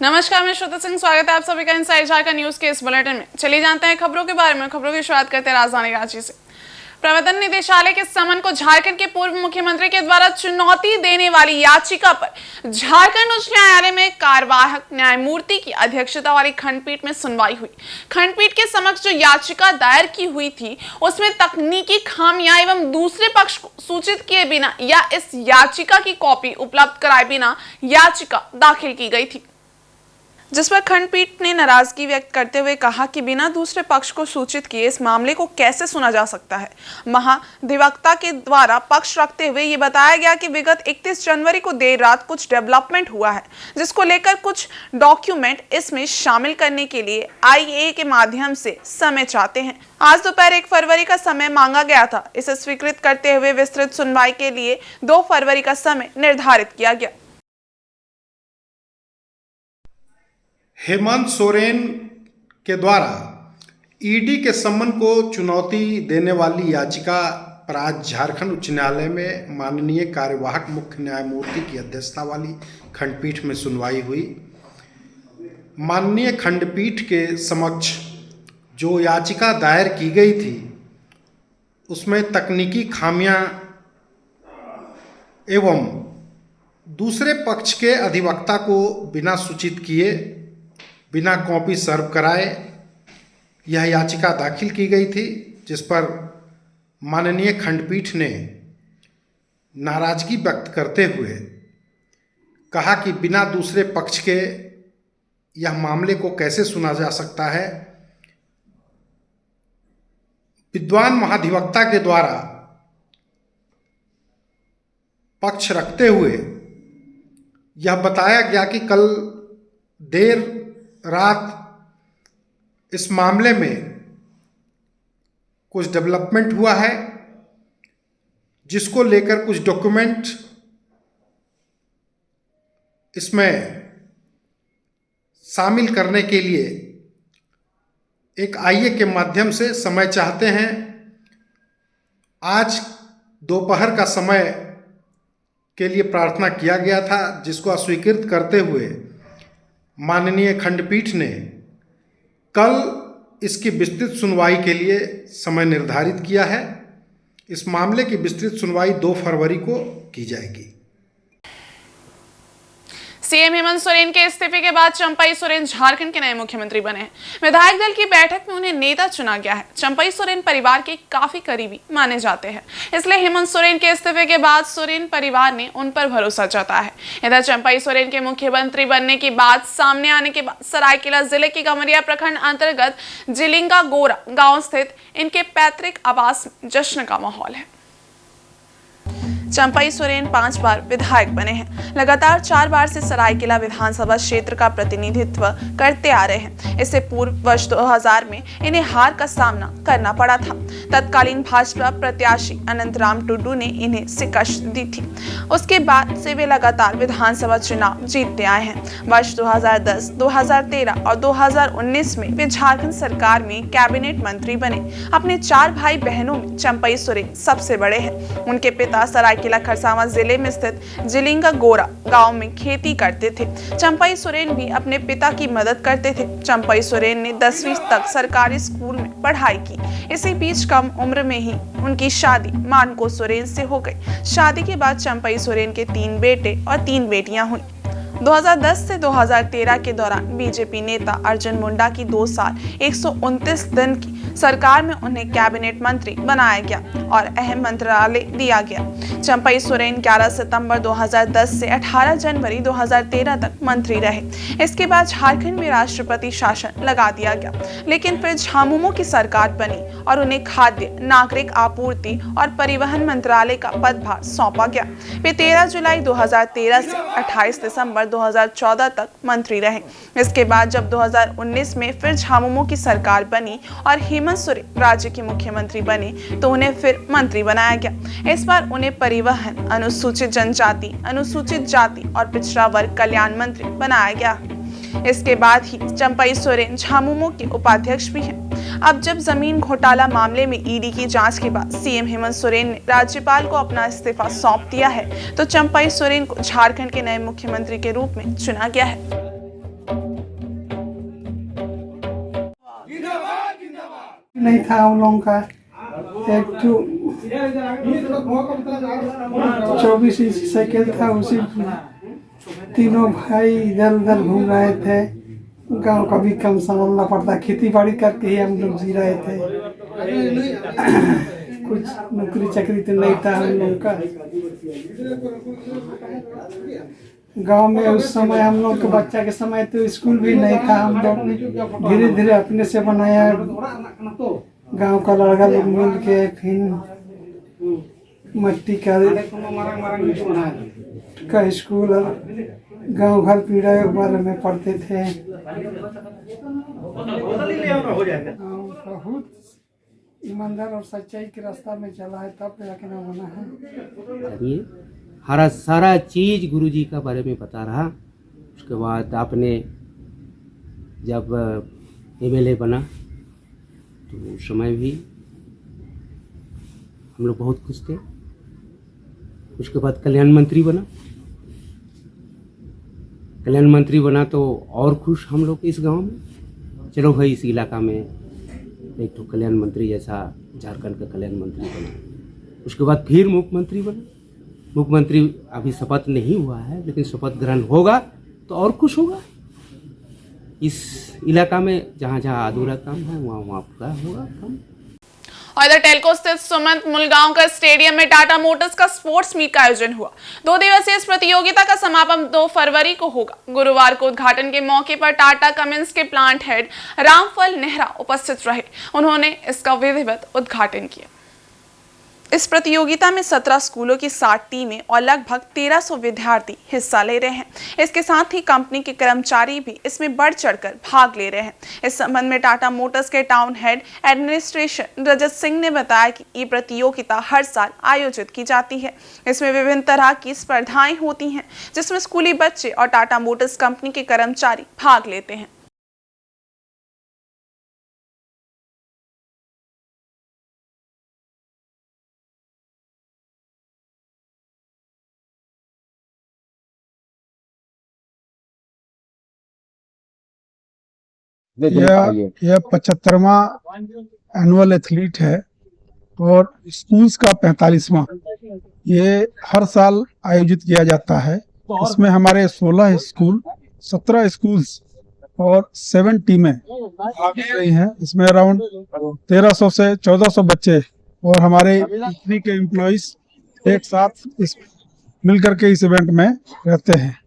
नमस्कार, मैं श्रुति सिंह। स्वागत है आप सभी का इनसाइड झारखंड न्यूज के इस बुलेटिन में। चलिए जानते हैं खबरों के बारे में। खबरों की शुरुआत करते हैं राजधानी रांची से। प्रवर्तन निदेशालय के समन को झारखंड के पूर्व मुख्यमंत्री के द्वारा चुनौती देने वाली याचिका पर झारखंड उच्च न्यायालय में कार्यवाहक न्यायमूर्ति की अध्यक्षता वाली खंडपीठ में सुनवाई हुई। खंडपीठ के समक्ष जो याचिका दायर की हुई थी उसमें तकनीकी खामियां एवं दूसरे पक्ष को सूचित किए बिना या इस याचिका की कॉपी उपलब्ध कराए बिना याचिका दाखिल की गई थी, जिस पर खंडपीठ ने नाराजगी व्यक्त करते हुए कहा कि बिना दूसरे पक्ष को सूचित किए इस मामले को कैसे सुना जा सकता है। महाधिवक्ता के द्वारा पक्ष रखते हुए ये बताया गया कि विगत 31 जनवरी को देर रात कुछ डेवलपमेंट हुआ है, जिसको लेकर कुछ डॉक्यूमेंट इसमें शामिल करने के लिए IA के माध्यम से समय चाहते हैं। आज दोपहर 1 फरवरी का समय मांगा गया था। इसे स्वीकृत करते हुए विस्तृत सुनवाई के लिए 2 फरवरी का समय निर्धारित किया गया। हेमंत सोरेन के द्वारा ईडी के सम्मन को चुनौती देने वाली याचिका पर आज झारखंड उच्च न्यायालय में माननीय कार्यवाहक मुख्य न्यायमूर्ति की अध्यक्षता वाली खंडपीठ में सुनवाई हुई। माननीय खंडपीठ के समक्ष जो याचिका दायर की गई थी उसमें तकनीकी खामियां एवं दूसरे पक्ष के अधिवक्ता को बिना सूचित किए, बिना कॉपी सर्व कराए यह याचिका दाखिल की गई थी, जिस पर माननीय खंडपीठ ने नाराजगी व्यक्त करते हुए कहा कि बिना दूसरे पक्ष के यह मामले को कैसे सुना जा सकता है। विद्वान महाधिवक्ता के द्वारा पक्ष रखते हुए यह बताया गया कि कल देर रात इस मामले में कुछ डेवलपमेंट हुआ है, जिसको लेकर कुछ डॉक्यूमेंट इसमें शामिल करने के लिए एक IA के माध्यम से समय चाहते हैं। आज दोपहर का समय के लिए प्रार्थना किया गया था, जिसको अस्वीकृत करते हुए माननीय खंडपीठ ने कल इसकी विस्तृत सुनवाई के लिए समय निर्धारित किया है। इस मामले की विस्तृत सुनवाई 2 फरवरी को की जाएगी। सीएम हेमंत सोरेन के इस्तीफे के बाद चंपई सोरेन झारखंड के नए मुख्यमंत्री बने हैं। विधायक दल की बैठक में उन्हें नेता चुना गया है। चंपई सोरेन परिवार के काफी करीबी माने जाते हैं, इसलिए हेमंत सोरेन के इस्तीफे के बाद सोरेन परिवार ने उन पर भरोसा जताया है। इधर चंपई सोरेन के मुख्यमंत्री बनने की बात सामने आने के बाद सरायकेला जिले के गमरिया प्रखंड अंतर्गत जिलिंगा गोरा गाँव स्थित इनके पैतृक आवास में जश्न का माहौल है। चंपई सोरेन 5 बार विधायक बने हैं। लगातार 4 बार से सरायकेला विधानसभा क्षेत्र का प्रतिनिधित्व करते आ रहे हैं। इससे पूर्व वर्ष 2000 में इन्हें हार का सामना करना पड़ा था। तत्कालीन भाजपा प्रत्याशी अनंतराम टुडू ने इन्हें शिकस्त दी थी। उसके बाद से वे लगातार विधानसभा चुनाव जीतते आए हैं। वर्ष 2010, 2013 और 2019 में वे झारखंड सरकार में कैबिनेट मंत्री बने। अपने 4 भाई बहनों में चंपई सोरेन सबसे बड़े हैं। उनके पिता सरायकेला खरसावां जिले में स्थित जिलिंगा गोरा गांव में खेती करते थे। चंपई सोरेन भी अपने पिता की मदद करते थे। चंपई सोरेन ने 10वीं तक सरकारी स्कूल में पढ़ाई की। इसी बीच कम उम्र में ही उनकी शादी मानको सोरेन से हो गई। शादी के बाद चंपई सोरेन के 3 बेटे और 3 बेटियां हुई। 2010 से 2013 के दौरान बीजेपी नेता अर्जुन मुंडा की 2 साल 129 दिन की सरकार में उन्हें कैबिनेट मंत्री बनाया गया और अहम मंत्रालय दिया गया। चंपई सोरेन 11 सितंबर 2010 से 18 जनवरी 2013 तक मंत्री रहे। इसके बाद झारखंड में राष्ट्रपति शासन लगा दिया गया, लेकिन फिर झामुमो की सरकार बनी और उन्हें खाद्य, नागरिक आपूर्ति और परिवहन मंत्रालय का पदभार सौंपा गया। वे 13 जुलाई 2013 से 28 दिसंबर 2014 तक मंत्री रहे। इसके बाद जब 2019 में फिर झामुमो की सरकार बनी और हेमंत सोरेन राज्य के मुख्यमंत्री बने तो उन्हें फिर मंत्री बनाया गया। इस बार उन्हें परिवहन, अनुसूचित जनजाति, अनुसूचित जाति और पिछड़ा वर्ग कल्याण मंत्री बनाया गया। इसके बाद ही चंपई सोरेन झामुमो के उपाध्यक्ष भी हैं। अब जब जमीन घोटाला मामले में ईडी की जांच के बाद सीएम हेमंत सोरेन ने राज्यपाल को अपना इस्तीफा सौंप दिया है, तो चंपई सोरेन को झारखंड के नए मुख्यमंत्री के रूप में चुना गया है। नहीं था हम लोगों का। एक तो 24 इंच साइकिल था, उसी तीनों भाई इधर उधर घूम रहे थे। गांव का भी कम संभालना पड़ता, खेती बाड़ी करके ही हम लोग जी रहे थे। कुछ नौकरी चाकरी तो नहीं था हम लोग का। गांव में उस समय हम लोग के बच्चा के समय तो स्कूल भी नहीं था। हम लोग धीरे धीरे अपने से बनाया, गांव का लड़का लोग मिल के फिर मट्टी का स्कूल और गांव घर पीड़ा के बारे में पढ़ते थे। बहुत ईमानदार और सच्चाई के रास्ता में चला है, तब जाके ना बना है। हर सारा चीज़ गुरुजी का बारे में बता रहा। उसके बाद आपने जब एमएलए बना तो उस समय भी हम लोग बहुत खुश थे। उसके बाद कल्याण मंत्री बना, कल्याण मंत्री बना तो और खुश हम लोग इस गांव में। चलो भाई, इस इलाका में एक तो कल्याण मंत्री जैसा झारखंड का कल्याण मंत्री बना। उसके बाद फिर मुख्यमंत्री बना। मुख्यमंत्री अभी शपथ नहीं हुआ है, लेकिन शपथ ग्रहण होगा तो और खुश होगा। इस इलाका में जहाँ जहाँ अधूरा काम है वहाँ वहाँ पूरा होगा काम। और इधर टेल्को स्थित सुमंत मुलगांवकर स्टेडियम में टाटा मोटर्स का स्पोर्ट्स मीट का आयोजन हुआ। 2 दिवसीय इस प्रतियोगिता का समापन 2 फरवरी को होगा। गुरुवार को उद्घाटन के मौके पर टाटा कमिंस के प्लांट हेड रामफल नेहरा उपस्थित रहे। उन्होंने इसका विधिवत उद्घाटन किया। इस प्रतियोगिता में 17 स्कूलों की 60 टीमें और लगभग 1300 विद्यार्थी हिस्सा ले रहे हैं। इसके साथ ही कंपनी के कर्मचारी भी इसमें बढ़ चढ़कर भाग ले रहे हैं। इस संबंध में टाटा मोटर्स के टाउन हेड एडमिनिस्ट्रेशन रजत सिंह ने बताया कि ये प्रतियोगिता हर साल आयोजित की जाती है। इसमें विभिन्न तरह की स्पर्धाएं होती हैं, जिसमें स्कूली बच्चे और टाटा मोटर्स कंपनी के कर्मचारी भाग लेते हैं। यह 75वां एनुअल एथलीट है और स्कूल्स का 45वां ये हर साल आयोजित किया जाता है। इसमें हमारे 16 स्कूल, 17 स्कूल्स और 7 टीमें भाग ले रही हैं। इसमें अराउंड 1300 से 1400 बच्चे और हमारे कंपनी के एम्प्लॉइज एक साथ मिलकर के इस इवेंट में रहते हैं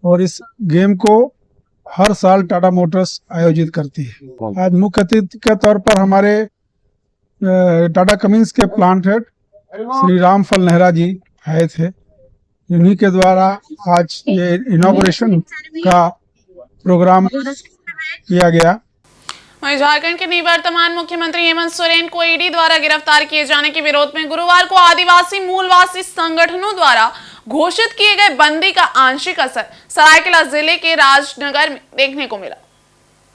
और इस गेम को हर साल टाटा मोटर्स आयोजित करती है। आज मुख्य अतिथि के तौर पर हमारे टाटा कमिंस के प्लांट हेड श्री रामफल नेहरा जी आए थे। इन्हीं के द्वारा आज ये इनॉग्रेशन का प्रोग्राम किया गया। वहीं झारखंड के निवर्तमान मुख्यमंत्री हेमंत सोरेन को ईडी द्वारा गिरफ्तार किए जाने के विरोध में गुरुवार को आदिवासी मूलवासी संगठनों द्वारा घोषित किए गए बंदी का आंशिक असर सरायकेला जिले के राजनगर में देखने को मिला।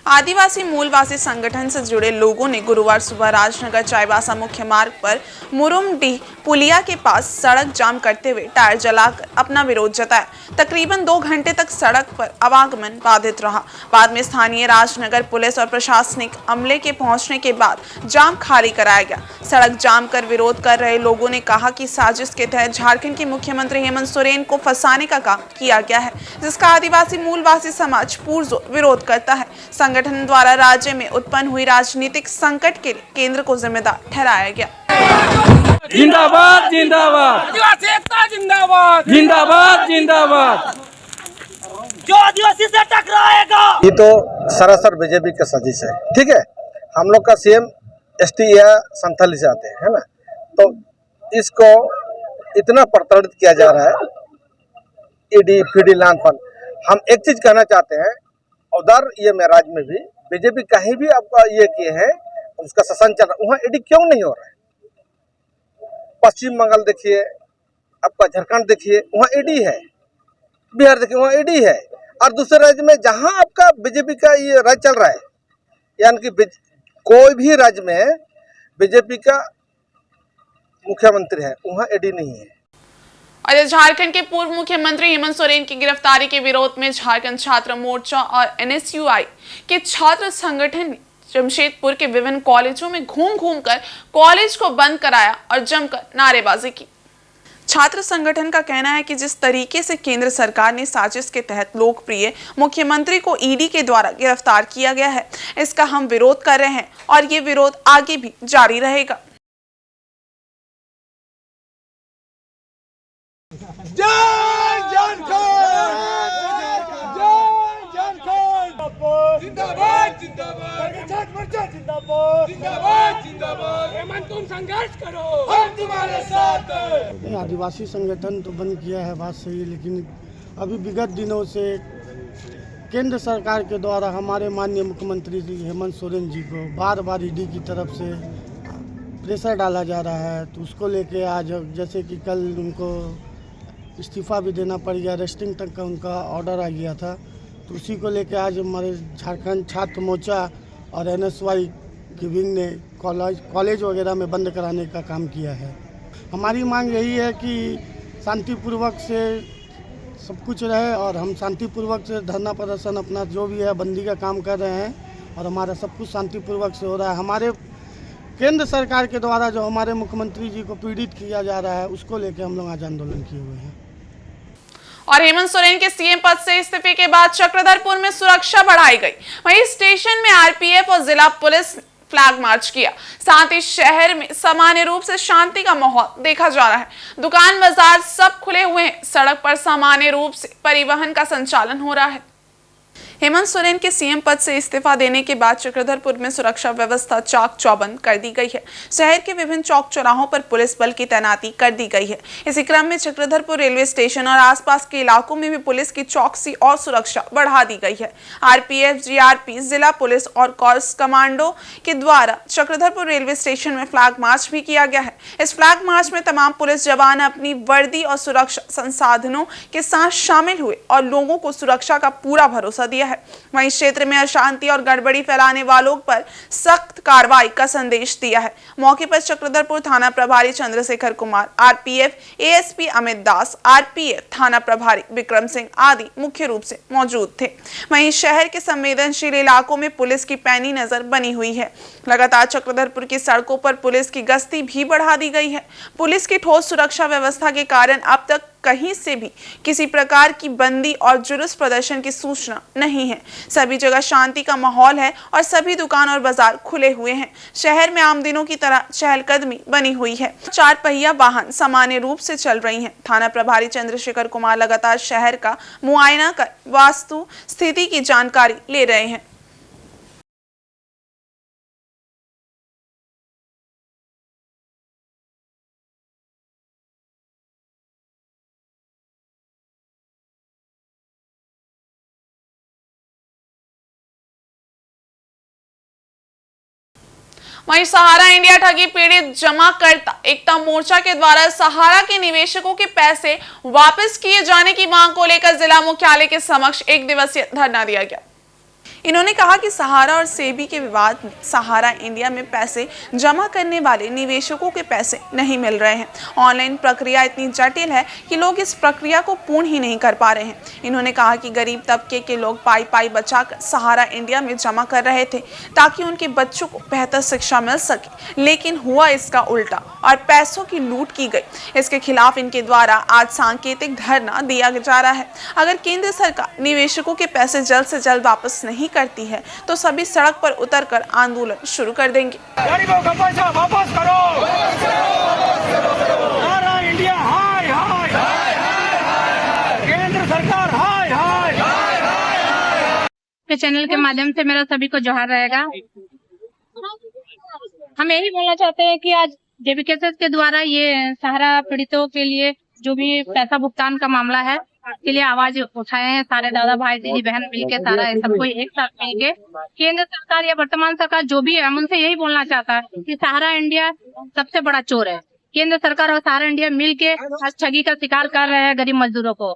आदिवासी मूलवासी संगठन से जुड़े लोगों ने गुरुवार सुबह राजनगर चाईबासा मुख्य मार्ग पर मुरुमडीह पुलिया के पास सड़क जाम करते हुए टायर जलाकर अपना विरोध जताया। तकरीबन 2 घंटे तक सड़क पर आवागमन बाधित रहा। बाद में स्थानीय राजनगर पुलिस और प्रशासनिक अमले के पहुंचने के बाद जाम खाली कराया गया। सड़क जाम कर विरोध कर रहे लोगों ने कहा कि साजिश के तहत झारखंड के मुख्यमंत्री हेमंत सोरेन को फंसाने का काम किया गया है, जिसका आदिवासी मूलवासी समाज पुरजोर विरोध करता है। संगठन द्वारा राज्य में उत्पन्न हुई राजनीतिक संकट के लिए केंद्र को जिम्मेदार ठहराया गया। जिंदाबाद जिंदाबाद आदिवासी एकता जिंदाबाद जिंदाबाद जिंदाबाद। जो आदिवासी से टकराएगा ये तो सरासर बीजेपी का साजिश है। ठीक है, हम लोग का सीएम एसटी या संथाली से आते हैं, है ना, तो इसको इतना प्रताड़ित किया जा रहा है। ईडी फीडी लानपन। हम एक चीज कहना चाहते हैं, उधर ये महाराज में भी बीजेपी कहीं भी आपका ये किए हैं, उसका शासन चल रहा है, वहाँ ईडी क्यों नहीं हो रहा है? पश्चिम बंगाल देखिए, आपका झारखंड देखिए, वहाँ ईडी है। बिहार देखिए, वहाँ ईडी है। और दूसरे राज्य में जहाँ आपका बीजेपी का ये राज चल रहा है, यानी कि कोई भी राज्य में बीजेपी का मुख्यमंत्री है, वहाँ ईडी नहीं है। और झारखंड के पूर्व मुख्यमंत्री हेमंत सोरेन की गिरफ्तारी के विरोध में झारखंड छात्र मोर्चा और एनएसयूआई के छात्र संगठन ने जमशेदपुर के विभिन्न कॉलेजों में घूम घूम कर कॉलेज को बंद कराया और जमकर नारेबाजी की। छात्र संगठन का कहना है कि जिस तरीके से केंद्र सरकार ने साजिश के तहत लोकप्रिय मुख्यमंत्री को ईडी के द्वारा गिरफ्तार किया गया है, इसका हम विरोध कर रहे हैं और ये विरोध आगे भी जारी रहेगा। जिंदाबाद जिंदाबाद जिंदाबाद जिंदाबाद जिंदाबाद हेमंत तुम संघर्ष करो, हम तुम्हारे साथ हैं। आदिवासी संगठन तो बंद किया है, बात सही है, लेकिन अभी विगत दिनों से केंद्र सरकार के द्वारा हमारे माननीय मुख्यमंत्री जी हेमंत सोरेन जी को बार बार ईडी की तरफ से प्रेशर डाला जा रहा है। तो उसको लेके आज जैसे कि कल उनको इस्तीफा भी देना पड़ गया, अरेस्टिंग तक का उनका ऑर्डर आ गया था। तो उसी को लेके आज हमारे झारखंड छात्र मोर्चा और NSY की विंग ने कॉलेज वगैरह में बंद कराने का काम किया है। हमारी मांग यही है कि शांतिपूर्वक से सब कुछ रहे और हम शांतिपूर्वक से धरना प्रदर्शन अपना जो भी है बंदी का काम कर रहे हैं और हमारा सब कुछ शांतिपूर्वक से हो रहा है। हमारे केंद्र सरकार के द्वारा जो हमारे मुख्यमंत्री जी को पीड़ित किया जा रहा है उसको लेके हम लोग आज आंदोलन किए हुए हैं। और हेमंत सोरेन के सीएम पद से इस्तीफे के बाद चक्रधरपुर में सुरक्षा बढ़ाई गई। वहीं स्टेशन में आरपीएफ और जिला पुलिस फ्लैग मार्च किया। साथ ही शहर में सामान्य रूप से शांति का माहौल देखा जा रहा है। दुकान बाजार सब खुले हुए हैं। सड़क पर सामान्य रूप से परिवहन का संचालन हो रहा है। हेमंत सोरेन के सीएम पद से इस्तीफा देने के बाद चक्रधरपुर में सुरक्षा व्यवस्था चाक चौबंद कर दी गई है। शहर के विभिन्न चौक चौराहों पर पुलिस बल की तैनाती कर दी गई है। इसी क्रम में चक्रधरपुर रेलवे स्टेशन और आसपास के इलाकों में भी पुलिस की चौकसी और सुरक्षा बढ़ा दी गई है। आरपीएफ, जीआरपी, जिला पुलिस और कॉर्प्स कमांडो के द्वारा चक्रधरपुर रेलवे स्टेशन में फ्लैग मार्च भी किया गया है। इस फ्लैग मार्च में तमाम पुलिस जवान अपनी वर्दी और सुरक्षा संसाधनों के साथ शामिल हुए और लोगों को सुरक्षा का पूरा भरोसा दिया है। वहीं क्षेत्र में अशांति और गड़बड़ी फैलाने वालों पर सख्त कार्रवाई का संदेश दिया है। मौके पर चक्रधरपुर थाना प्रभारी चंद्रशेखर कुमार, आरपीएफ एएसपी अमित दास, आरपीएफ थाना प्रभारी विक्रम सिंह आदि मुख्य रूप से मौजूद थे। वहीं शहर के संवेदनशील इलाकों में पुलिस की पैनी नजर बनी हुई है। लगातार चक्रधरपुर की सड़कों पर पुलिस की गश्ती भी बढ़ा दी गई है। पुलिस की ठोस सुरक्षा व्यवस्था के कारण अब तक कहीं से भी किसी प्रकार की बंदी और जुलूस प्रदर्शन की सूचना नहीं है। सभी जगह शांति का माहौल है और सभी दुकान और बाजार खुले हुए हैं। शहर में आम दिनों की तरह चहलकदमी बनी हुई है। 4 पहिया वाहन सामान्य रूप से चल रही हैं। थाना प्रभारी चंद्रशेखर कुमार लगातार शहर का मुआयना कर वास्तु स्थिति की जानकारी ले रहे हैं। वहीं सहारा इंडिया ठगी पीड़ित जमाकर्ता एकता मोर्चा के द्वारा सहारा के निवेशकों के पैसे वापस किए जाने की मांग को लेकर जिला मुख्यालय के समक्ष 1 दिवसीय धरना दिया गया। इन्होंने कहा कि सहारा और सेबी के विवाद में सहारा इंडिया में पैसे जमा करने वाले निवेशकों के पैसे नहीं मिल रहे हैं। ऑनलाइन प्रक्रिया इतनी जटिल है कि लोग इस प्रक्रिया को पूर्ण ही नहीं कर पा रहे हैं। इन्होंने कहा कि गरीब तबके के लोग पाई बचाकर सहारा इंडिया में जमा कर रहे थे ताकि उनके बच्चों को बेहतर शिक्षा मिल सके, लेकिन हुआ इसका उल्टा और पैसों की लूट की गई। इसके खिलाफ इनके द्वारा आज सांकेतिक धरना दिया जा रहा है। अगर केंद्र सरकार निवेशकों के पैसे जल्द से जल्द वापस नहीं करती है तो सभी सड़क पर उतरकर आंदोलन शुरू कर देंगे। गरीबों का पैसा वापस करो, सहारा इंडिया हाय हाय, केंद्र सरकार हाय हाय। के चैनल के माध्यम से मेरा सभी को जोहार रहेगा। हम यही बोलना चाहते हैं कि आज जेबीकेएस के द्वारा ये सहारा पीड़ितों के लिए जो भी पैसा भुगतान का मामला है के लिए आवाज उठाए हैं सारे दादा भाई दीदी बहन मिलके, सारा सबको एक साथ मिलके केंद्र सरकार या वर्तमान सरकार जो भी है हम उनसे यही बोलना चाहता है कि सहारा इंडिया सबसे बड़ा चोर है। केंद्र सरकार और सहारा इंडिया मिलके आज ठगी का शिकार कर रहे हैं गरीब मजदूरों को।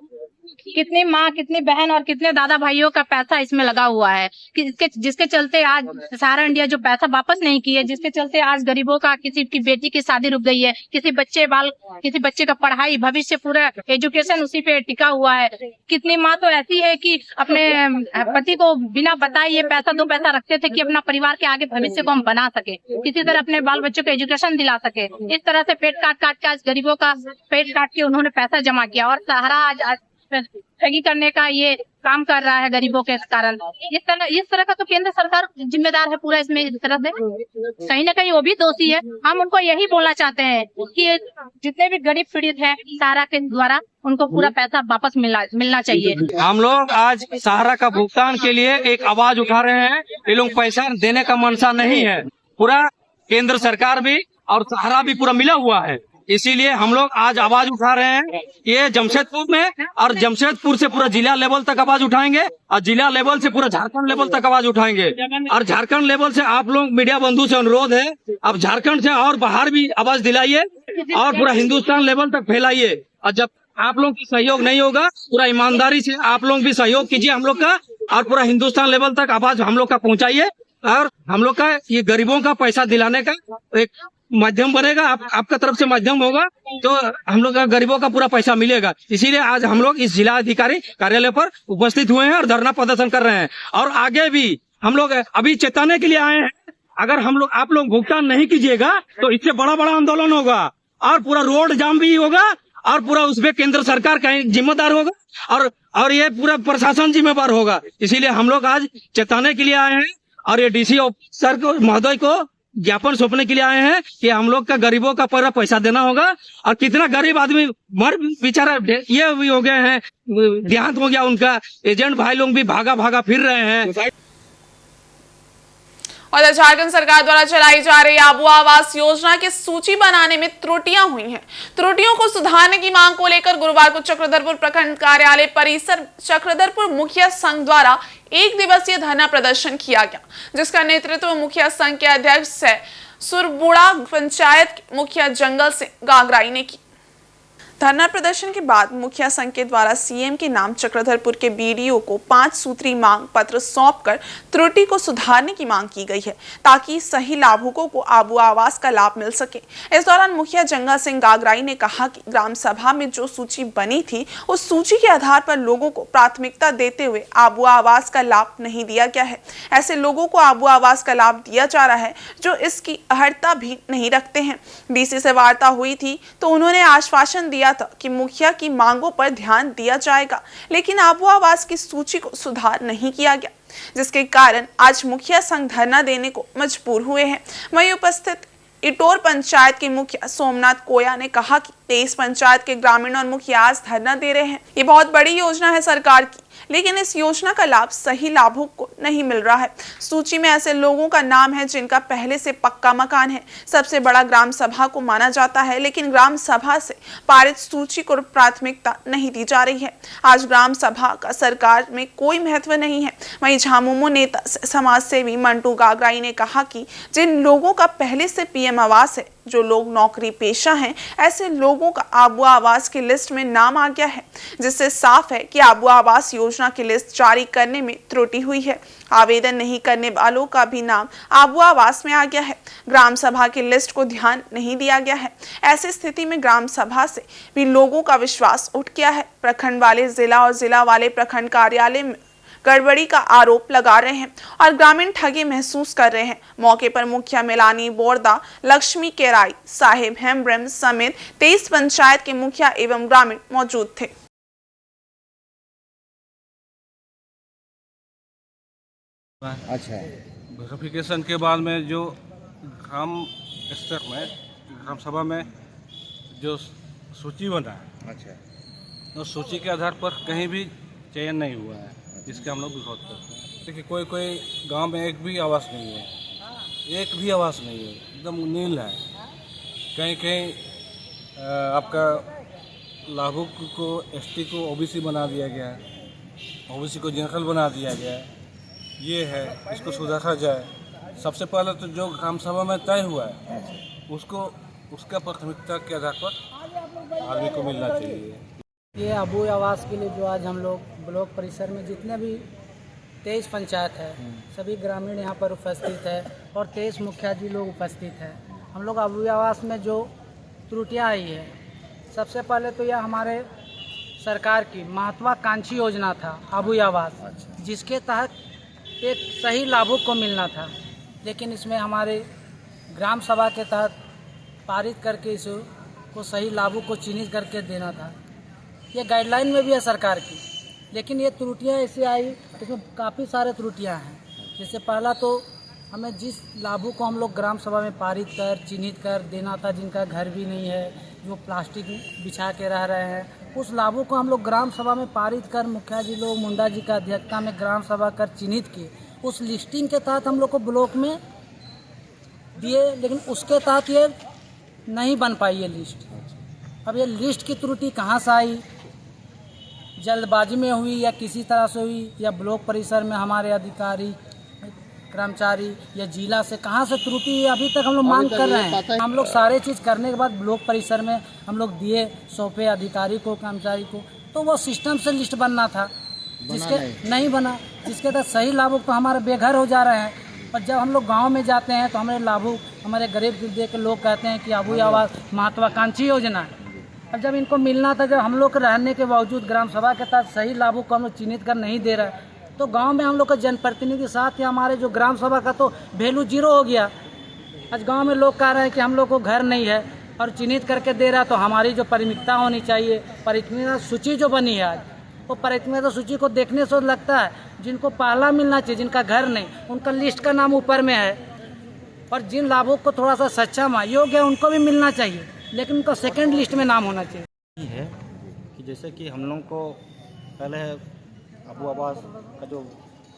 कितनी माँ, कितनी बहन और कितने दादा भाइयों का पैसा इसमें लगा हुआ है कि जिसके चलते आज सहारा इंडिया जो पैसा वापस नहीं किए, जिसके चलते आज गरीबों का, किसी की बेटी की शादी रुक गई है, किसी बच्चे का पढ़ाई, भविष्य, पूरा एजुकेशन उसी पे टिका हुआ है। कितनी माँ तो ऐसी है कि अपने पति को बिना बताए ये पैसा 2 पैसा रखते थे कि अपना परिवार के आगे भविष्य को हम बना सके, किसी तरह अपने बाल बच्चों को एजुकेशन दिला सके। इस तरह से पेट काट के आज गरीबों का पेट काट के उन्होंने पैसा जमा किया और सहारा आज ठगी करने का ये काम कर रहा है गरीबों के कारण। इस तरह का तो केंद्र सरकार जिम्मेदार है पूरा इसमें। इस तरह से कहीं ना कहीं वो भी दोषी है। हम उनको यही बोलना चाहते हैं कि जितने भी गरीब पीड़ित हैं सहारा के द्वारा उनको पूरा पैसा वापस मिलना चाहिए। हम लोग आज सहारा का भुगतान के लिए एक आवाज उठा रहे हैं। ये लोग पैसा देने का मनसा नहीं है, पूरा केंद्र सरकार भी और सहारा भी पूरा मिला हुआ है। इसीलिए हम लोग आज आवाज उठा रहे हैं। ये जमशेदपुर में और जमशेदपुर से पूरा जिला लेवल तक आवाज उठाएंगे और जिला लेवल से पूरा झारखंड लेवल तक आवाज उठाएंगे। और झारखंड लेवल से आप लोग मीडिया बंधु से अनुरोध है, अब झारखंड से और बाहर भी आवाज दिलाइए और पूरा हिंदुस्तान लेवल तक फैलाइए। और जब आप लोग की सहयोग नहीं होगा, पूरा ईमानदारी से आप लोग भी सहयोग कीजिए हम लोग का और पूरा हिंदुस्तान लेवल तक आवाज हम लोग का पहुंचाइए। और हम लोग का ये गरीबों का पैसा दिलाने का एक माध्यम बनेगा। आपका तरफ से माध्यम होगा तो हम लोग का गरीबों का पूरा पैसा मिलेगा। इसीलिए आज हम लोग इस जिला अधिकारी कार्यालय पर उपस्थित हुए हैं और धरना प्रदर्शन कर रहे हैं। और आगे भी हम लोग अभी चेताने के लिए आए हैं, अगर आप लोग भुगतान नहीं कीजिएगा तो इससे बड़ा आंदोलन होगा और पूरा रोड जाम भी होगा और पूरा उसमें केंद्र सरकार का जिम्मेदार होगा और ये पूरा प्रशासन जिम्मेदार होगा। इसीलिए हम लोग आज चेताने के लिए आए हैं और ये डीसी ऑफिसर को महोदय को ज्ञापन सौंपने के लिए आए हैं कि हम लोग का गरीबों का पूरा पैसा देना होगा। और कितना गरीब आदमी बेचारा ये भी हो गए हैं, देहांत हो गया उनका, एजेंट भाई लोग भी भागा फिर रहे हैं। और झारखंड सरकार द्वारा चलाई जा रही आबू आवास योजना की सूची बनाने में त्रुटियां हुई हैं। त्रुटियों को सुधारने की मांग को लेकर गुरुवार को चक्रधरपुर प्रखंड कार्यालय परिसर चक्रधरपुर मुखिया संघ द्वारा 1 दिवसीय धरना प्रदर्शन किया गया, जिसका नेतृत्व मुखिया संघ के अध्यक्ष सुरबुड़ा पंचायत के मुखिया जंगल सिंह गागराई ने की। धरना प्रदर्शन के बाद मुखिया संघ के द्वारा सीएम के नाम चक्रधरपुर के बीडीओ को 5 सूत्री मांग पत्र सौंपकर त्रुटि को सुधारने की मांग की गई है, ताकि सही लाभुकों को आबू आवास का लाभ मिल सके। इस दौरान मुखिया जंगल सिंह गागराई ने कहा कि ग्राम सभा में जो सूची बनी थी उस सूची के आधार पर लोगों को प्राथमिकता देते हुए आबू आवास का लाभ नहीं दिया गया है। ऐसे लोगों को आबू आवास का लाभ दिया जा रहा है जो इसकी अहर्ता भी नहीं रखते हैं। डीसी से वार्ता हुई थी तो उन्होंने आश्वासन दिया था कि मुखिया की मांगों पर ध्यान दिया जाएगा, लेकिन आबू आवास की सूची को सुधार नहीं किया गया, जिसके कारण आज मुखिया संघ धरना देने को मजबूर हुए हैं। वहीं उपस्थित इटोर पंचायत के मुखिया सोमनाथ कोया ने कहा कि 23 पंचायत के ग्रामीण और मुखिया आज धरना दे रहे हैं। ये बहुत बड़ी योजना है सरकार की, लेकिन इस योजना का लाभ सही लाभुक को नहीं मिल रहा है। सूची में ऐसे लोगों का नाम है जिनका पहले से पक्का मकान है। सबसे बड़ा ग्राम सभा को माना जाता है, लेकिन ग्राम सभा से पारित सूची को प्राथमिकता नहीं दी जा रही है। आज ग्राम सभा का सरकार में कोई महत्व नहीं है। वहीं झामुमो नेता समाज सेवी मंटू गागराई ने कहा कि जिन लोगों का पहले से पीएम आवास है, जो लोग नौकरी पेशा हैं, ऐसे लोगों का आबू आवास की लिस्ट में नाम आ गया है, जिससे साफ है कि आबू आवास योजना की लिस्ट जारी करने में त्रुटि हुई है। आवेदन नहीं करने वालों का भी नाम आबू आवास में आ गया है। ग्राम सभा की लिस्ट को ध्यान नहीं दिया गया है। ऐसी स्थिति में ग्राम सभा से भी लोगों का विश्वास उठ गया है। प्रखंड वाले जिला और जिला वाले प्रखंड कार्यालय में गड़बड़ी का आरोप लगा रहे हैं और ग्रामीण ठगी महसूस कर रहे हैं। मौके पर मुखिया मिलानी बोरदा, लक्ष्मी केराई, साहेब हेम्ब्रम समेत 23 पंचायत के मुखिया एवं ग्रामीण मौजूद थे। अच्छा, वेरिफिकेशन के बाद में जो ग्राम स्तर में ग्राम सभा में जो सूची बना, अच्छा, उस सूची के आधार पर कहीं भी चयन नहीं हुआ है, जिसके हम लोग विरोध करते हैं। देखिए, कोई गांव में एक भी आवास नहीं है, एक भी आवास नहीं है, एकदम नील है। कहीं कहीं आपका लाभुक को एसटी को ओबीसी बना दिया गया है, ओबीसी को जनरल बना दिया गया है। ये है, इसको सुधारा जाए। सबसे पहले तो जो ग्राम सभा में तय हुआ है उसको उसका प्राथमिकता के आधार पर आदमी को मिलना चाहिए। ये अबू आवास के लिए जो आज हम लोग ब्लॉक परिसर में जितने भी 23 पंचायत है सभी ग्रामीण यहाँ पर उपस्थित है और 23 मुखिया जी लोग उपस्थित है। हम लोग अबू आवास में जो त्रुटियाँ आई है, सबसे पहले तो यह हमारे सरकार की महत्वाकांक्षी योजना था अबू आवास, जिसके तहत एक सही लाभुक को मिलना था, लेकिन इसमें हमारे ग्राम सभा के तहत पारित करके इसको सही लाभुक को चिन्हित करके देना था। ये गाइडलाइन में भी है सरकार की, लेकिन ये त्रुटियां ऐसे आई, इसमें काफ़ी सारे त्रुटियां हैं। जैसे पहला तो हमें जिस लाभुक को हम लोग ग्राम सभा में पारित कर चिन्हित कर देना था, जिनका घर भी नहीं है, जो प्लास्टिक बिछा के रह रहे हैं, उस लाभुक को हम लोग ग्राम सभा में पारित कर मुखिया जी लोग मुंडा जी का अध्यक्षता में ग्राम सभा कर चिन्हित किए। उस लिस्टिंग के तहत हम लोग को ब्लॉक में दिए, लेकिन उसके तहत ये नहीं बन पाई ये लिस्ट। अब ये लिस्ट की त्रुटि कहाँ से आई, जल्दबाजी में हुई या किसी तरह से हुई, या ब्लॉक परिसर में हमारे अधिकारी कर्मचारी या जिला से कहाँ से त्रुटि, अभी तक हम लोग मांग कर रहे हैं। हम लोग सारे चीज़ करने के बाद ब्लॉक परिसर में हम लोग दिए, सौंपे अधिकारी को कर्मचारी को, तो वो सिस्टम से लिस्ट बनना था, जिसके नहीं बना, जिसके तहत सही लाभुक तो हमारे बेघर हो जा रहे हैं। और जब हम लोग गांव में जाते हैं तो हमारे लाभुक, हमारे गरीब देख के लोग कहते हैं कि अबू आवास महत्वाकांक्षी योजना है। अब जब इनको मिलना था, जब हम लोग के रहने के बावजूद ग्राम सभा के तहत सही लाभुक को हम लोग चिन्हित कर नहीं दे रहे, तो गांव में हम लोग का जनप्रतिनिधि साथ या हमारे जो ग्राम सभा का तो वैल्यू जीरो हो गया। आज गांव में लोग कह रहे हैं कि हम लोग को घर नहीं है और चिन्हित करके दे रहा, तो हमारी जो प्राथमिकता होनी चाहिए, प्राथमिकता सूची जो बनी है आज, वो प्राथमिकता सूची को देखने से लगता है जिनको पहला मिलना चाहिए, जिनका घर नहीं, उनका लिस्ट का नाम ऊपर में है, और जिन लाभुक को थोड़ा सा सक्षम योग्य है उनको भी मिलना चाहिए, लेकिन उनका सेकंड लिस्ट में नाम होना चाहिए। है कि जैसे कि हम लोग को पहले अबू आवास का जो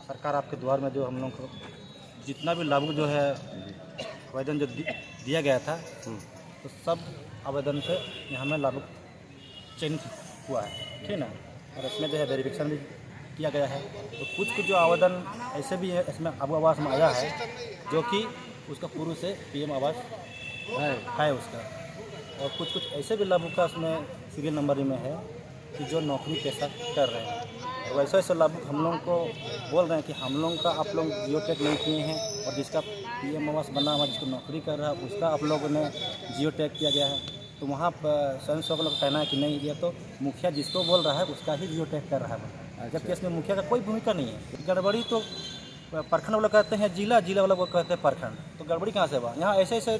सरकार आपके द्वार में जो हम लोग को जितना भी लाभुक जो है आवेदन जो दिया गया था, तो सब आवेदन से यहाँ में लाभुक चयनित हुआ है, ठीक ना। और इसमें जो है वेरिफिकेशन भी किया गया है। तो कुछ जो आवेदन ऐसे भी है इसमें अबू आवास में आया है, जो कि उसका पूर्व से PM आवास है उसका, और कुछ ऐसे भी लाभुक का उसमें सीरियल नंबर में है कि जो नौकरी पेशा कर रहे हैं। और वैसे वैसे लाभुक हम लोग को बोल रहे हैं कि हम लोग का आप लोग जियो टैग नहीं किए हैं, और जिसका PM आवास बना हुआ, जिसको नौकरी कर रहा है, उसका आप लोगों ने जियो टैग किया गया है। तो वहाँ पर स्वयं सेवक लोग कहना है कि नहीं, ये तो मुखिया जिसको बोल रहा है उसका ही जियो टैग कर रहा है, जबकि इसमें मुखिया का कोई भूमिका नहीं है। गड़बड़ी तो प्रखंड वाले कहते हैं जिला, जिला वाला कहते हैं प्रखंड, तो गड़बड़ी कहाँ से हुआ। यहाँ ऐसे ऐसे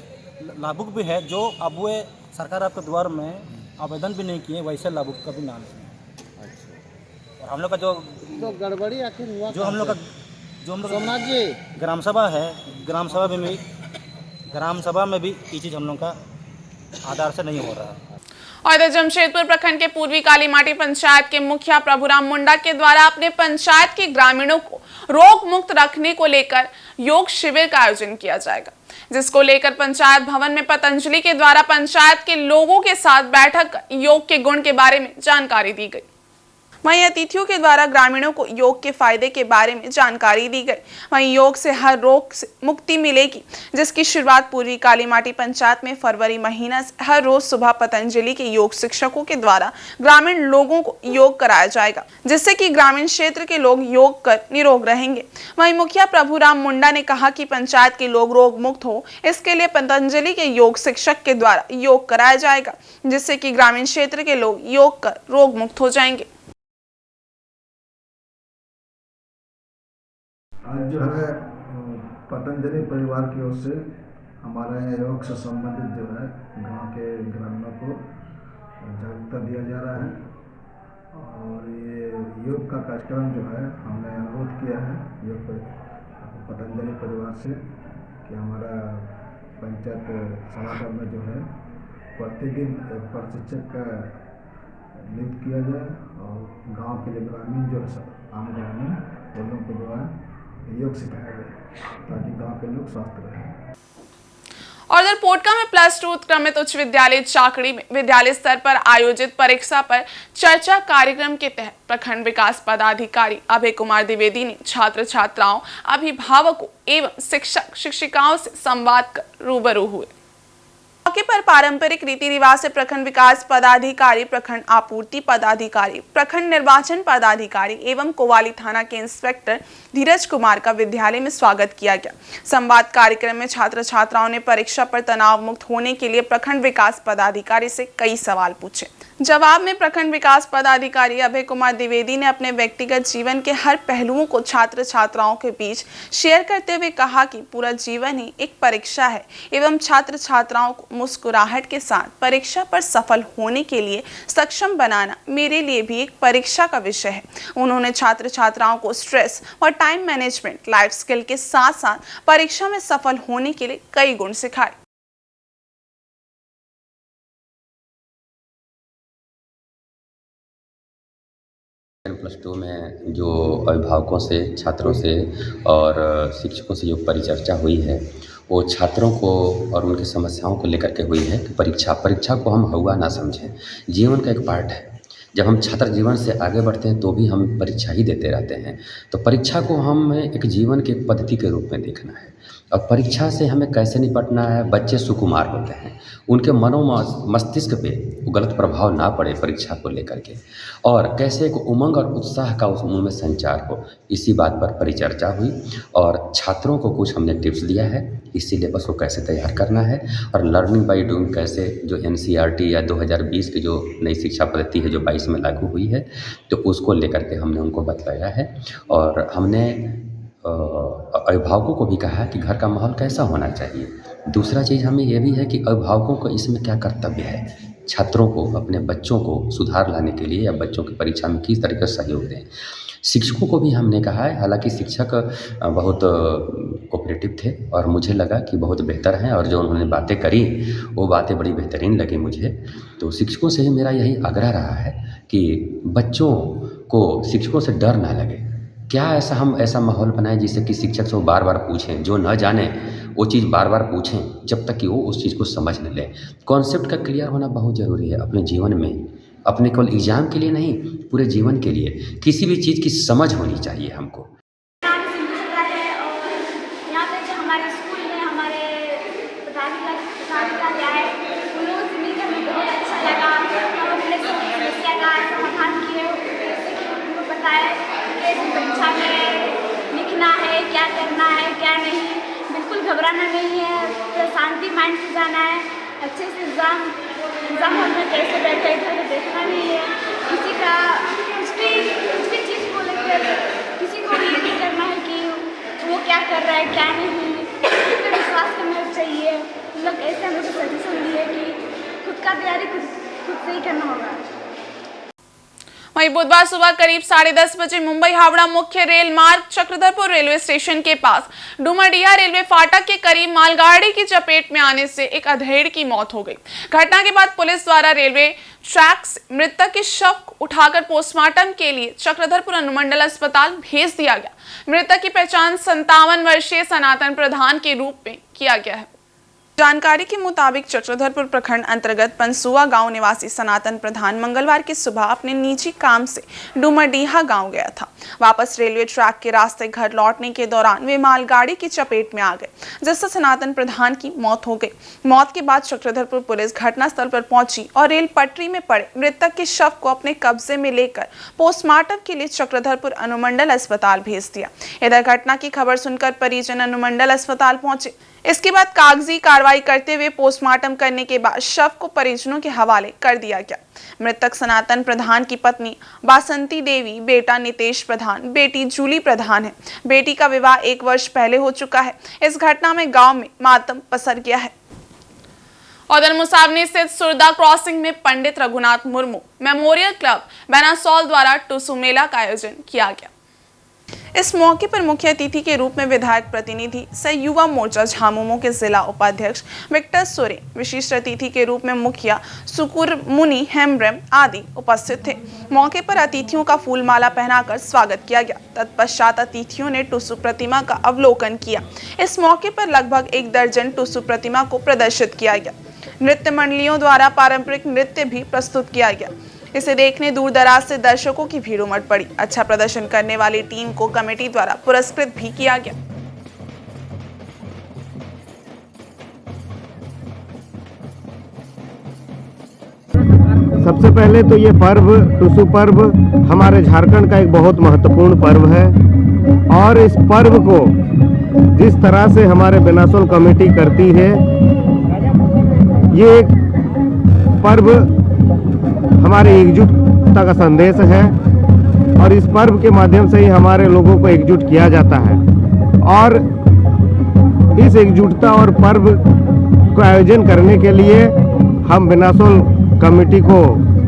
लाभुक भी है जो अब सरकार आपके द्वार में आवेदन भी नहीं किए, वैसे लाभुक का भी नाम है। और हम लोग का जो गड़बड़ी आखिर हुआ, जो हम लोग सोमनाथ जी ग्राम सभा है, ग्राम सभा में भी ये चीज़ हम लोग का आधार से नहीं हो रहा है। और इधर जमशेदपुर प्रखंड के पूर्वी कालीमाटी पंचायत के मुखिया प्रभुराम मुंडा के द्वारा अपने पंचायत के ग्रामीणों को रोग मुक्त रखने को लेकर योग शिविर का आयोजन किया जाएगा, जिसको लेकर पंचायत भवन में पतंजलि के द्वारा पंचायत के लोगों के साथ बैठक कर योग के गुण के बारे में जानकारी दी गई। वहीं अतिथियों के द्वारा ग्रामीणों को योग के फायदे के बारे में जानकारी दी गई। वहीं योग से हर रोग से मुक्ति मिलेगी, जिसकी शुरुआत पूर्वी कालीमाटी पंचायत में फरवरी महीना से हर रोज सुबह पतंजलि के योग शिक्षकों के द्वारा ग्रामीण लोगों को योग कराया जाएगा, जिससे कि ग्रामीण क्षेत्र के लोग योग कर निरोग रहेंगे। वहीं मुखिया प्रभुराम मुंडा ने कहा कि पंचायत के लोग रोग मुक्त हो, इसके लिए पतंजलि के योग शिक्षक के द्वारा योग कराया जाएगा, जिससे कि ग्रामीण क्षेत्र के लोग योग कर रोग मुक्त हो जाएंगे। आज जो है पतंजलि परिवार की ओर से हमारे योग से संबंधित जो है गांव के ग्रामीणों को जागरूकता दिया जा रहा है। और ये योग का कार्यक्रम जो है हमने अनुरोध किया है योग पतंजलि परिवार से कि हमारा पंचायत सभागार में जो है प्रतिदिन एक प्रशिक्षक का नियुक्त किया जाए, और गांव के जो ग्रामीण जो है आम ग्रामीण उन लोगों को जो है योग सिखाया जाए, ताकि गांव के लोग स्वस्थ रहें। और उधर पोटका में +2 उत्क्रमित उच्च विद्यालय चाकड़ी में विद्यालय स्तर पर आयोजित परीक्षा पर चर्चा कार्यक्रम के तहत प्रखंड विकास पदाधिकारी अभय कुमार द्विवेदी ने छात्र छात्राओं, अभिभावकों एवं शिक्षक शिक्षिकाओं से संवाद कर रूबरू हुए। मौके पर पारंपरिक रीति रिवाज से प्रखंड विकास पदाधिकारी, प्रखंड आपूर्ति पदाधिकारी, प्रखंड निर्वाचन पदाधिकारी एवं कोवाली थाना के इंस्पेक्टर धीरज कुमार का विद्यालय में स्वागत किया गया। संवाद कार्यक्रम में छात्र छात्राओं ने परीक्षा पर तनाव मुक्त होने के लिए प्रखंड विकास पदाधिकारी से कई सवाल पूछे। जवाब में प्रखंड विकास पदाधिकारी अभय कुमार द्विवेदी ने अपने व्यक्तिगत जीवन के हर पहलुओं को छात्र छात्राओं के बीच शेयर करते हुए कहा कि पूरा जीवन ही एक परीक्षा है एवं छात्र छात्राओं को मुस्कुराहट के साथ परीक्षा पर सफल होने के लिए सक्षम बनाना मेरे लिए भी एक परीक्षा का विषय है। उन्होंने छात्र छात्राओं को स्ट्रेस और टाइम मैनेजमेंट, लाइफ स्किल के साथ साथ परीक्षा में सफल होने के लिए कई गुण सिखाए। +2 में जो अभिभावकों से, छात्रों से और शिक्षकों से जो परिचर्चा हुई है वो छात्रों को और उनकी समस्याओं को लेकर के हुई है कि परीक्षा को हम हवा ना समझें, जीवन का एक पार्ट है। जब हम छात्र जीवन से आगे बढ़ते हैं तो भी हम परीक्षा ही देते रहते हैं, तो परीक्षा को हमें एक जीवन की पद्धति के रूप में देखना है। और परीक्षा से हमें कैसे निपटना है। बच्चे सुकुमार होते हैं, उनके मस्तिष्क पे गलत प्रभाव ना पड़े परीक्षा को लेकर के, और कैसे एक उमंग और उत्साह का उस उनमें संचार हो, इसी बात पर परिचर्चा हुई। और छात्रों को कुछ हमने टिप्स दिया है इसी सिलेबस को कैसे तैयार करना है, और लर्निंग बाय डूइंग कैसे, जो NCERT या 2020 की जो नई शिक्षा पद्धति है जो 22 में लागू हुई है, तो उसको लेकर के हमने उनको बताया है। और हमने अभिभावकों को भी कहा है कि घर का माहौल कैसा होना चाहिए। दूसरा चीज़ हमें ये भी है कि अभिभावकों को इसमें क्या कर्तव्य है, छात्रों को, अपने बच्चों को सुधार लाने के लिए या बच्चों की परीक्षा में किस तरीके से सहयोग दें। शिक्षकों को भी हमने कहा है, हालांकि शिक्षक बहुत कोऑपरेटिव थे और मुझे लगा कि बहुत बेहतर हैं, और जो उन्होंने बातें करी वो बातें बड़ी बेहतरीन लगी मुझे। तो शिक्षकों से ही मेरा यही आग्रह रहा है कि बच्चों को शिक्षकों से डर ना लगे। क्या हम ऐसा माहौल बनाएं जिससे कि शिक्षक से वो बार बार पूछें, जो न जाने वो चीज़ बार बार पूछें जब तक कि वो उस चीज़ को समझ न ले। कॉन्सेप्ट का क्लियर होना बहुत ज़रूरी है अपने जीवन में, अपने केवल एग्जाम के लिए नहीं, पूरे जीवन के लिए किसी भी चीज़ की समझ होनी चाहिए हमको। परीक्षा में लिखना है, क्या करना है क्या नहीं, बिल्कुल घबराना नहीं है, तो शांति माइंड से जाना है, अच्छे से एग्ज़ाम हॉल में कैसे बैठे इधर देखना नहीं है, किसी का कुछ भी चीज़ को लेकर किसी को ये नहीं करना है कि वो क्या कर रहा है क्या नहीं, खुद पर विश्वास करना चाहिए। लोग ऐसे हमें सजेशन दिए कि खुद का तैयारी खुद से ही करना होगा। वहीं बुधवार सुबह करीब 10:30 बजे मुंबई हावड़ा मुख्य रेल मार्ग चक्रधरपुर रेलवे स्टेशन के पास डुमरडीहा रेलवे फाटक के करीब मालगाड़ी की चपेट में आने से एक अधेड़ की मौत हो गई। घटना के बाद पुलिस द्वारा रेलवे ट्रैक से मृतक के शव उठाकर पोस्टमार्टम के लिए चक्रधरपुर अनुमंडल अस्पताल भेज दिया गया। मृतक की पहचान 57 वर्षीय सनातन प्रधान के रूप में किया गया है। जानकारी के मुताबिक चक्रधरपुर प्रखंड अंतर्गत पंसुआ गांव निवासी सनातन प्रधान मंगलवार की सुबह अपने निजी काम से डुमरडीहा गांव गया था। वापस रेलवे ट्रैक के रास्ते घर लौटने के दौरान वे मालगाड़ी की चपेट में आ गए, जिससे सनातन प्रधान की मौत हो गई। मौत के बाद चक्रधरपुर पुलिस घटनास्थल पर पहुंची और रेल पटरी में पड़े मृतक के शव को अपने कब्जे में लेकर पोस्टमार्टम के लिए चक्रधरपुर अनुमंडल अस्पताल भेज दिया। इधर घटना की खबर सुनकर परिजन अनुमंडल अस्पताल पहुंचे। इसके बाद कागजी कार्रवाई करते हुए पोस्टमार्टम करने के बाद शव को परिजनों के हवाले कर दिया गया। मृतक सनातन प्रधान की पत्नी बासंती देवी, बेटा नितेश प्रधान, बेटी जूली प्रधान है। बेटी का विवाह 1 वर्ष पहले हो चुका है। इस घटना में गांव में मातम पसर गया है। उधर मुसावनी स्थित सुरदा क्रॉसिंग में पंडित रघुनाथ मुर्मू मेमोरियल क्लब बेनासोल द्वारा टुसु मेला का आयोजन किया गया। इस मौके पर मुख्य अतिथि के रूप में विधायक प्रतिनिधि सह युवा मोर्चा झामुमो के जिला उपाध्यक्ष विक्टर सोरेन, विशिष्ट अतिथि के रूप में मुखिया सुकुर मुनि हेम्ब्रम आदि उपस्थित थे। मौके पर अतिथियों का फूलमाला पहनाकर स्वागत किया गया। तत्पश्चात अतिथियों ने टुसु प्रतिमा का अवलोकन किया। इस मौके पर लगभग 1 दर्जन टुसु प्रतिमा को प्रदर्शित किया गया। नृत्य मंडलियों द्वारा पारंपरिक नृत्य भी प्रस्तुत किया गया। इसे देखने दूर दराज से दर्शकों की भीड़ उमड़ पड़ी। अच्छा प्रदर्शन करने वाली टीम को कमेटी द्वारा पुरस्कृत भी किया गया। सबसे पहले तो ये पर्व टुसु पर्व हमारे झारखंड का एक बहुत महत्वपूर्ण पर्व है और इस पर्व को जिस तरह से हमारे बेनासोल कमेटी करती है, ये एक पर्व हमारी एकजुटता का संदेश है और इस पर्व के माध्यम से ही हमारे लोगों को एकजुट किया जाता है और इस एकजुटता और पर्व को आयोजन करने के लिए हम बेनासोल कमेटी को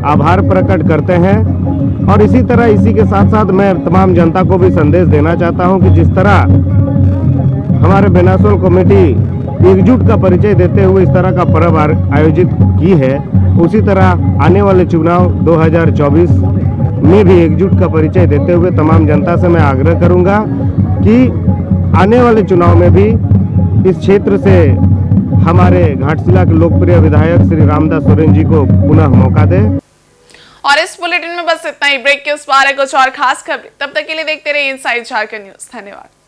आभार प्रकट करते हैं और इसी तरह इसी के साथ साथ मैं तमाम जनता को भी संदेश देना चाहता हूं कि जिस तरह हमारे बेनासोल कमेटी एकजुट का परिचय देते हुए इस तरह का पर्व आयोजित की है, उसी तरह आने वाले चुनाव 2024 में भी एकजुट का परिचय देते हुए तमाम जनता से मैं आग्रह करूंगा कि आने वाले चुनाव में भी इस क्षेत्र से हमारे घाटशिला के लोकप्रिय विधायक श्री रामदास सोरेन जी को पुनः मौका दें। और इस बुलेटिन में बस इतना ही। ब्रेक के उस पार है कुछ और खास खबरें, तब तक के लिए देखते रहिए इनसाइड झारखंड न्यूज। धन्यवाद।